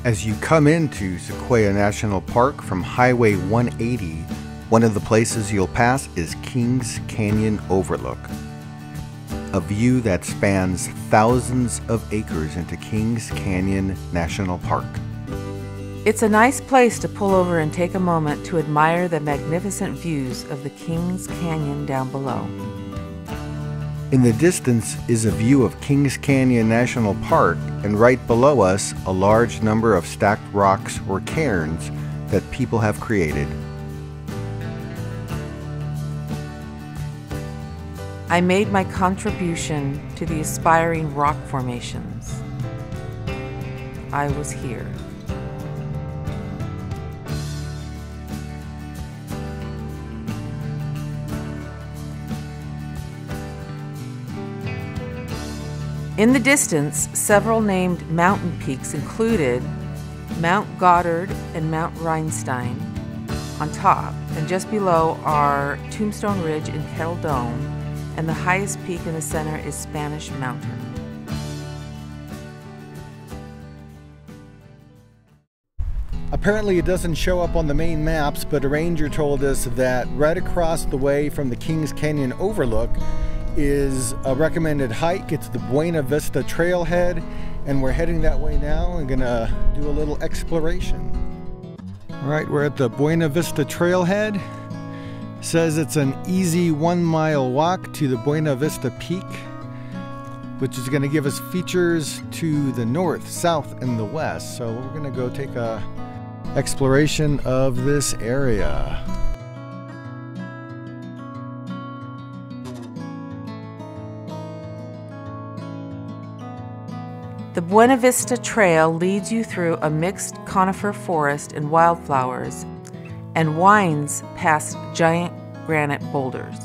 As you come into Sequoia National Park from Highway 180, one of the places you'll pass is Kings Canyon Overlook, a view that spans thousands of acres into Kings Canyon National Park. It's a nice place to pull over and take a moment to admire the magnificent views of the Kings Canyon down below. In the distance is a view of Kings Canyon National Park, and right below us, a large number of stacked rocks or cairns that people have created. I made my contribution to the aspiring rock formations. I was here. In the distance, several named mountain peaks included Mount Goddard and Mount Rhinestein on top, and just below are Tombstone Ridge and Kettle Dome, and the highest peak in the center is Spanish Mountain. Apparently it doesn't show up on the main maps, but a ranger told us that right across the way from the Kings Canyon Overlook is a recommended hike. It's the Buena Vista Trailhead, and we're heading that way now. We're gonna do a little exploration. All right, we're at the Buena Vista Trailhead. Says it's an easy 1 mile walk to the Buena Vista Peak, which is gonna give us features to the north, south, and the west. So we're gonna go take a exploration of this area. The Buena Vista Trail leads you through a mixed conifer forest and wildflowers and winds past giant granite boulders.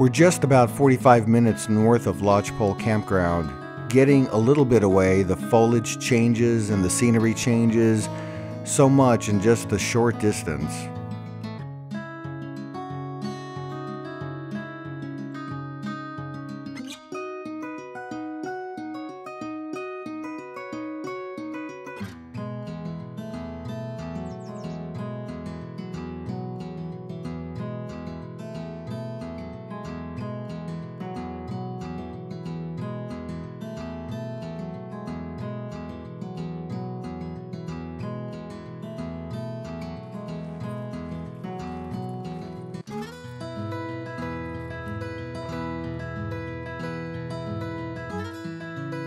We're just about 45 minutes north of Lodgepole Campground. Getting a little bit away, the foliage changes and the scenery changes so much in just a short distance.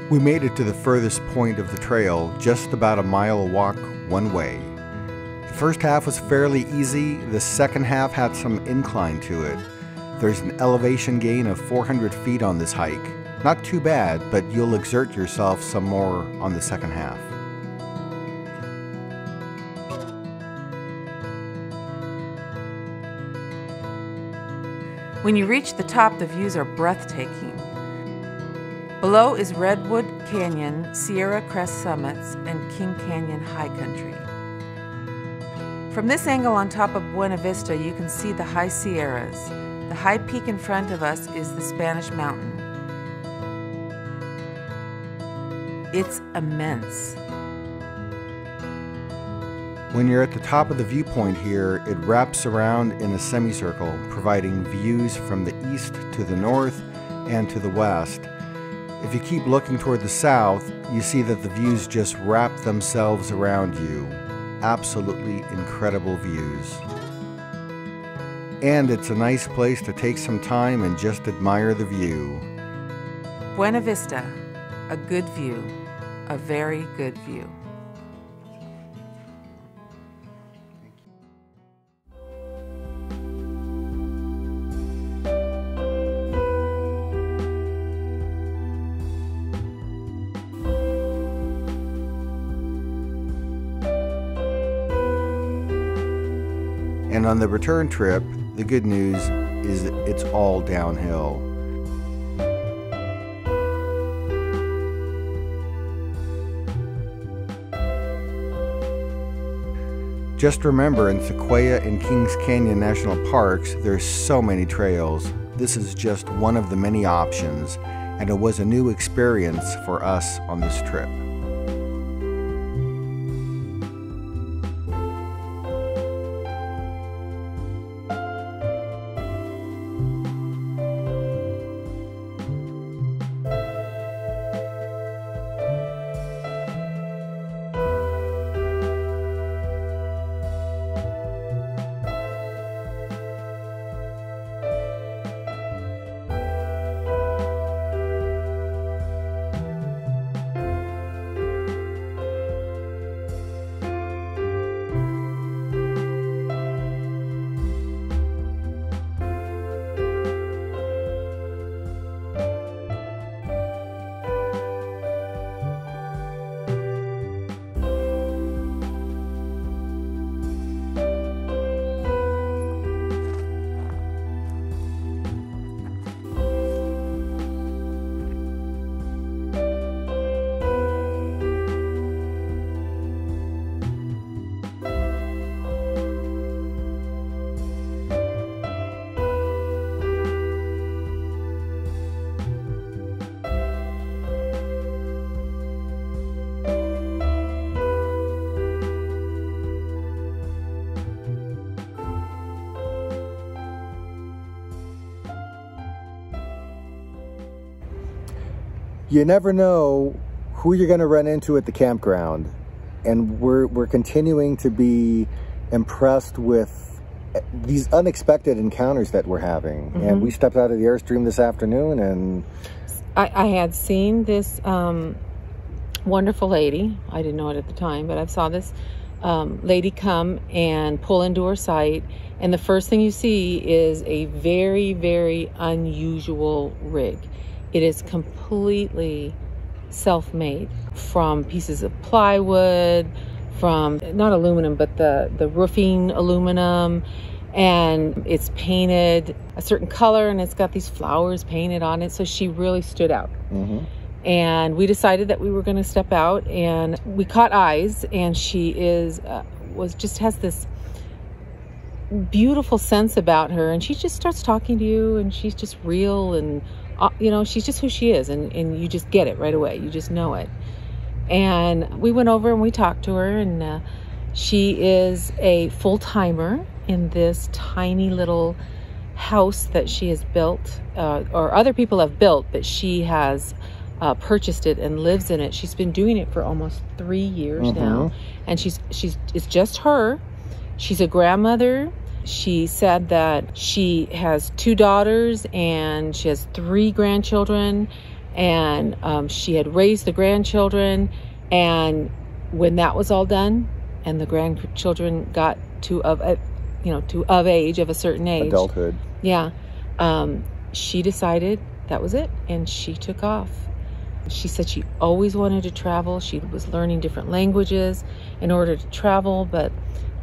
We made it to the furthest point of the trail, just about a mile walk one way. The first half was fairly easy, the second half had some incline to it. There's an elevation gain of 400 feet on this hike. Not too bad, but you'll exert yourself some more on the second half. When you reach the top, the views are breathtaking. Below is Redwood Canyon, Sierra Crest Summits, and King Canyon High Country. From this angle on top of Buena Vista, you can see the High Sierras. The high peak in front of us is the Spanish Mountain. It's immense. When you're at the top of the viewpoint here, it wraps around in a semicircle, providing views from the east to the north and to the west. If you keep looking toward the south, you see that the views just wrap themselves around you. Absolutely incredible views. And it's a nice place to take some time and just admire the view. Buena Vista, a good view, a very good view. And on the return trip, the good news is that it's all downhill. Just remember, in Sequoia and Kings Canyon National Parks, there's so many trails. This is just one of the many options, and it was a new experience for us on this trip. You never know who you're going to run into at the campground, and we're continuing to be impressed with these unexpected encounters that we're having. Mm-hmm. And we stepped out of the Airstream this afternoon, and I had seen this wonderful lady. I didn't know it at the time, but I saw this lady come and pull into her site, and the first thing you see is a very, very unusual rig. It is completely self-made from pieces of plywood, from not aluminum, but the roofing aluminum, and it's painted a certain color, and it's got these flowers painted on it. So she really stood out. Mm-hmm. And we decided that we were going to step out, and we caught eyes, and she has this beautiful sense about her, and she just starts talking to you, and she's just real, and you know, she's just who she is, and you just get it right away. You just know it. And we went over and we talked to her, and she is a full-timer in this tiny little house that she has built, or other people have built, but she has purchased it and lives in it. She's been doing it for almost 3 years now, and it's just her. She's a grandmother. She said that she has 2 daughters and she has 3 grandchildren, and she had raised the grandchildren, and when that was all done and the grandchildren got to of a certain age, adulthood, she decided that was it, and she took off. She said she always wanted to travel. She was learning different languages in order to travel, but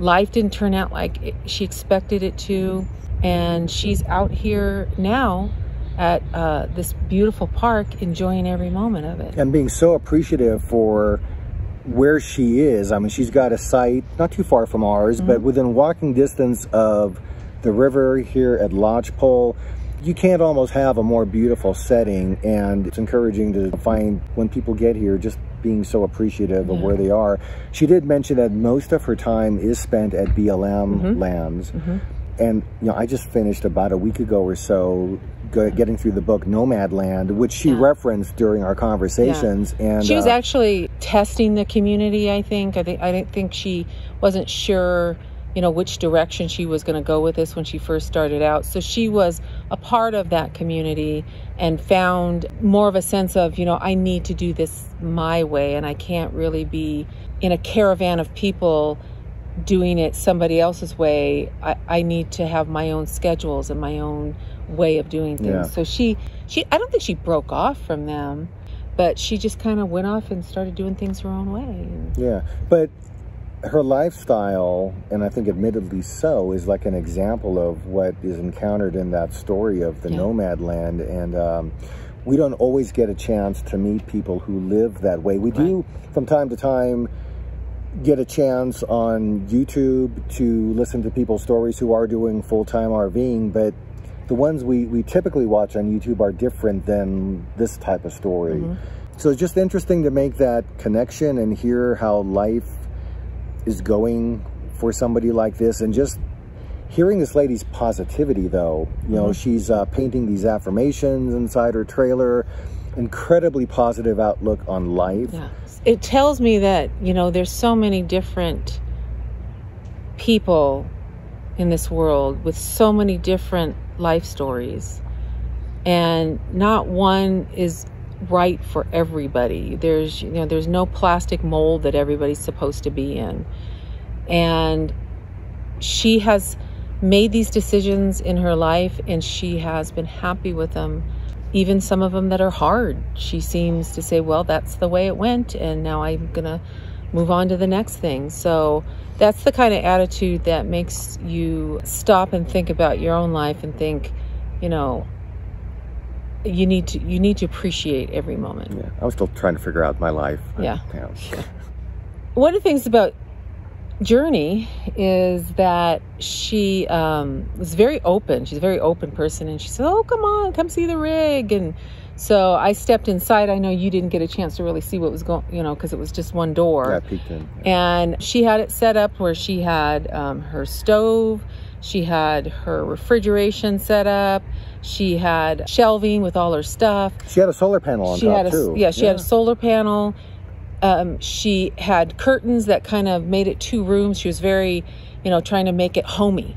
life didn't turn out like she expected it to. And she's out here now at this beautiful park, enjoying every moment of it. And being so appreciative for where she is. I mean, she's got a site not too far from ours, but within walking distance of the river here at Lodgepole. You can't almost have a more beautiful setting, and it's encouraging to find, when people get here, just being so appreciative of where they are. She did mention that most of her time is spent at BLM lands. And you know, I just finished about a week ago or so getting through the book Nomad Land, which she referenced during our conversations. And she was actually testing the community, I think. I think she wasn't sure, you know, which direction she was going to go with this when she first started out. So she was a part of that community and found more of a sense of, you know, I need to do this my way, and I can't really be in a caravan of people doing it somebody else's way. I need to have my own schedules and my own way of doing things. So she I don't think she broke off from them, but she just kind of went off and started doing things her own way. But her lifestyle, and I think admittedly so, is like an example of what is encountered in that story of the Nomad Land. And we don't always get a chance to meet people who live that way. We do from time to time get a chance on YouTube to listen to people's stories who are doing full-time RVing, but the ones we typically watch on YouTube are different than this type of story. So it's just interesting to make that connection and hear how life is going for somebody like this, and just hearing this lady's positivity though. You know, she's painting these affirmations inside her trailer, incredibly positive outlook on life. Yeah. It tells me that, you know, there's so many different people in this world with so many different life stories, and not one is right for everybody. There's, you know, there's no plastic mold that everybody's supposed to be in. And she has made these decisions in her life, and she has been happy with them. Even some of them that are hard, she seems to say, well, that's the way it went, and now I'm gonna move on to the next thing. So that's the kind of attitude that makes you stop and think about your own life and think, you know, you need to appreciate every moment. Yeah, I'm still trying to figure out my life. Yeah. One of the things about Journey is that she was very open. She's a very open person, and she said, oh, come on, come see the rig. And so I stepped inside. I know you didn't get a chance to really see what was going, you know, because it was just one door. Yeah, I peeked in. Yeah. And she had it set up where she had her stove, she had her refrigeration set up, she had shelving with all her stuff. She had a solar panel on top too. Yeah, she had a solar panel. She had curtains that kind of made it 2 rooms. She was very, you know, trying to make it homey.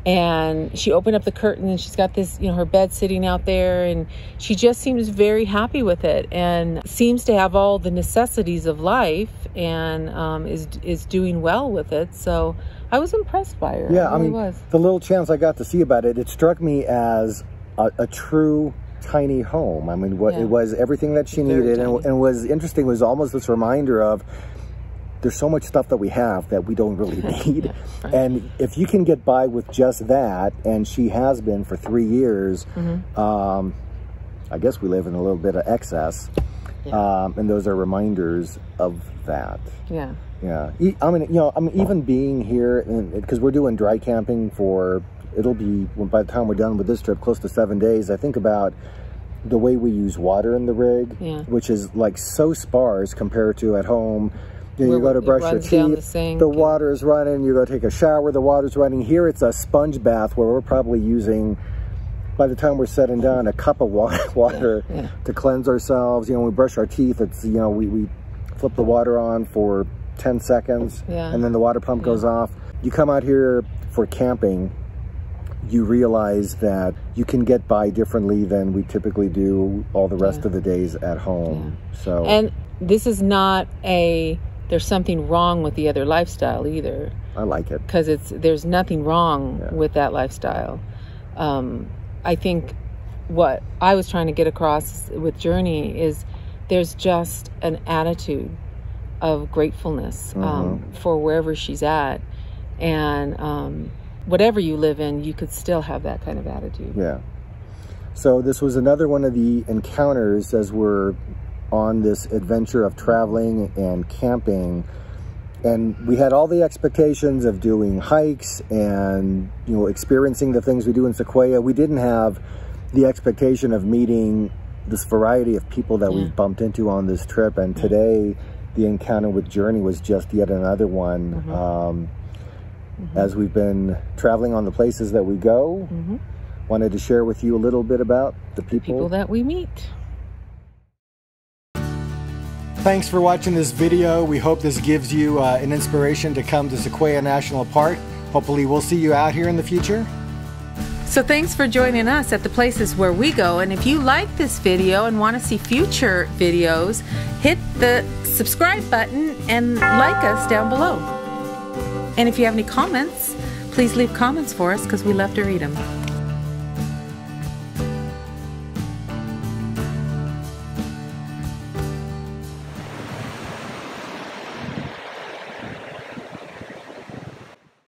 And she opened up the curtain, and she's got this, you know, her bed sitting out there, and she just seems very happy with it, and seems to have all the necessities of life, and is doing well with it. So I was impressed by her. Yeah, I mean, the little chance I got to see about it, it struck me as a true tiny home. I mean, it was everything that she needed, and was interesting was almost this reminder of there's so much stuff that we have that we don't really need. Right. And if you can get by with just that, and she has been for 3 years, I guess we live in a little bit of excess. And those are reminders of that. Yeah. Yeah. I mean, you know, even being here, because we're doing dry camping for, it'll be, by the time we're done with this trip, close to 7 days. I think about the way we use water in the rig, which is like so sparse compared to at home. You know, you go to brush your teeth, the water is running. You go take a shower, the water's running. Here it's a sponge bath where we're probably using, by the time we're said and done, a cup of water to cleanse ourselves. You know, when we brush our teeth, it's, you know, we flip the water on for 10 seconds and then the water pump goes off. You come out here for camping, you realize that you can get by differently than we typically do all the rest of the days at home. So, and this is not there's something wrong with the other lifestyle either. I like it. Because there's nothing wrong with that lifestyle. I think what I was trying to get across with Journey is there's just an attitude of gratefulness for wherever she's at. And whatever you live in, you could still have that kind of attitude. Yeah. So this was another one of the encounters as we're on this adventure of traveling and camping, and we had all the expectations of doing hikes and, you know, experiencing the things we do in Sequoia. We didn't have the expectation of meeting this variety of people that we've bumped into on this trip, and today the encounter with Journey was just yet another one. As we've been traveling on the places that we go, wanted to share with you a little bit about the people that we meet. Thanks for watching this video. We hope this gives you an inspiration to come to Sequoia National Park. Hopefully we'll see you out here in the future. So thanks for joining us at the places where we go. And if you like this video and want to see future videos, hit the subscribe button and like us down below. And if you have any comments, please leave comments for us because we love to read them.